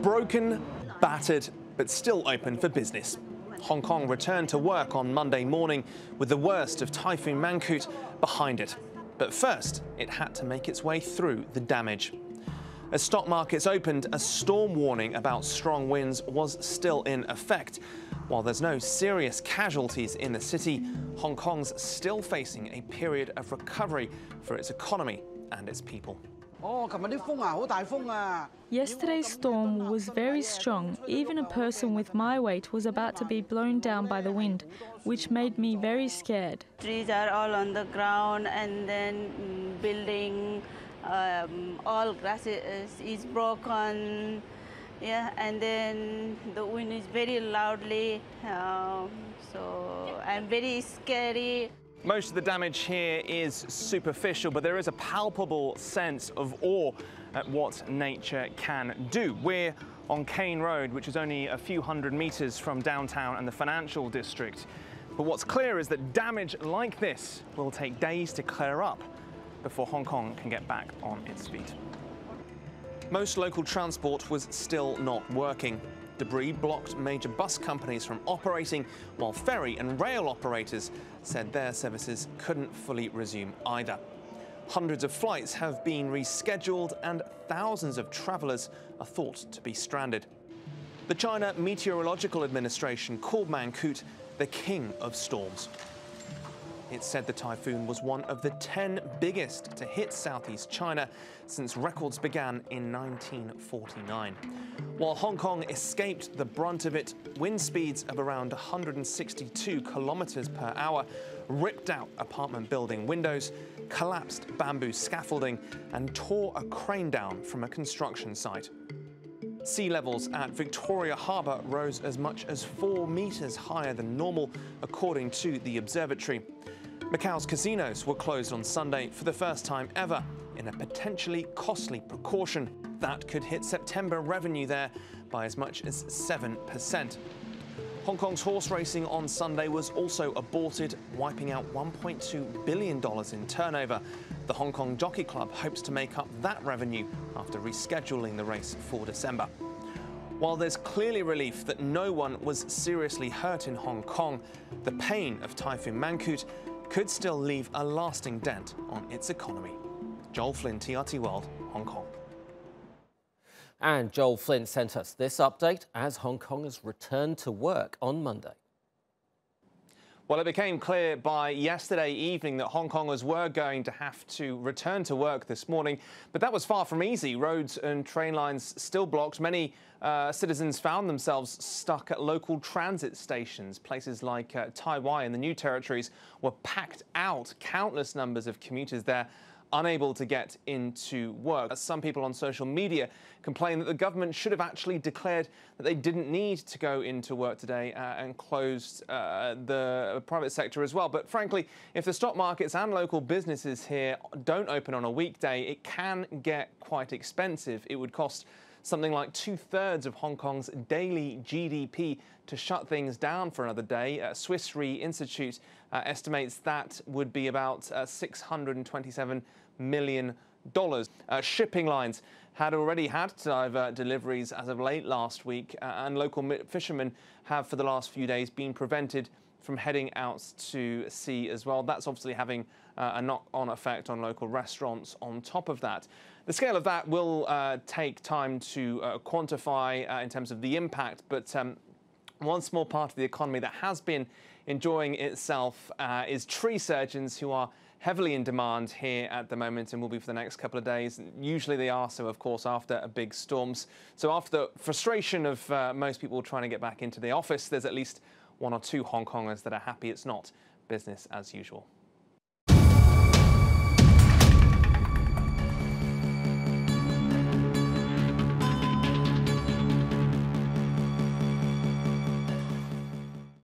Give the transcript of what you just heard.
Broken, battered, but still open for business. Hong Kong returned to work on Monday morning with the worst of Typhoon Mangkhut behind it. But first, it had to make its way through the damage. As stock markets opened, a storm warning about strong winds was still in effect. While there's no serious casualties in the city, Hong Kong's still facing a period of recovery for its economy and its people. Yesterday's storm was very strong. Even a person with my weight was about to be blown down by the wind, which made me very scared. Trees are all on the ground, and then building, all grass is broken. Yeah, and then the wind is very loudly, so I'm very scary. Most of the damage here is superficial, but there is a palpable sense of awe at what nature can do. We're on Cane Road, which is only a few hundred meters from downtown and the financial district. But what's clear is that damage like this will take days to clear up before Hong Kong can get back on its feet. Most local transport was still not working. Debris blocked major bus companies from operating, while ferry and rail operators said their services couldn't fully resume either. Hundreds of flights have been rescheduled and thousands of travellers are thought to be stranded. The China Meteorological Administration called Mangkhut the king of storms. It said the typhoon was one of the 10 biggest to hit southeast China since records began in 1949. While Hong Kong escaped the brunt of it, wind speeds of around 162 kilometers per hour ripped out apartment building windows, collapsed bamboo scaffolding, and tore a crane down from a construction site. Sea levels at Victoria Harbour rose as much as 4 meters higher than normal, according to the observatory. Macau's casinos were closed on Sunday for the first time ever in a potentially costly precaution that could hit September revenue there by as much as 7%. Hong Kong's horse racing on Sunday was also aborted, wiping out $1.2 billion in turnover. The Hong Kong Jockey Club hopes to make up that revenue after rescheduling the race for December. While there's clearly relief that no one was seriously hurt in Hong Kong, the pain of Typhoon Mangkhut could still leave a lasting dent on its economy. Joel Flynn, TRT World, Hong Kong. And Joel Flynn sent us this update as Hong Kongers returned to work on Monday. Well, it became clear by yesterday evening that Hong Kongers were going to have to return to work this morning, but that was far from easy. Roads and train lines still blocked. Many citizens found themselves stuck at local transit stations. Places like Tai Wai in the New Territories were packed out. Countless numbers of commuters there unable to get into work. Some people on social media complain that the government should have actually declared that they didn't need to go into work today and closed the private sector as well. But frankly, if the stock markets and local businesses here don't open on a weekday, it can get quite expensive. It would cost something like 2/3 of Hong Kong's daily GDP to shut things down for another day. Swiss Re Institute estimates that would be about $627 million. Shipping lines had already had to divert deliveries as of late last week, and local fishermen have for the last few days been prevented from heading out to sea as well. That's obviously having a knock-on effect on local restaurants on top of that. The scale of that will take time to quantify in terms of the impact, but one small part of the economy that has been enjoying itself is tree surgeons, who are heavily in demand here at the moment and will be for the next couple of days. Usually they are so, of course, after big storms. So after the frustration of most people trying to get back into the office, there's at least 1 or 2 Hong Kongers that are happy it's not business as usual.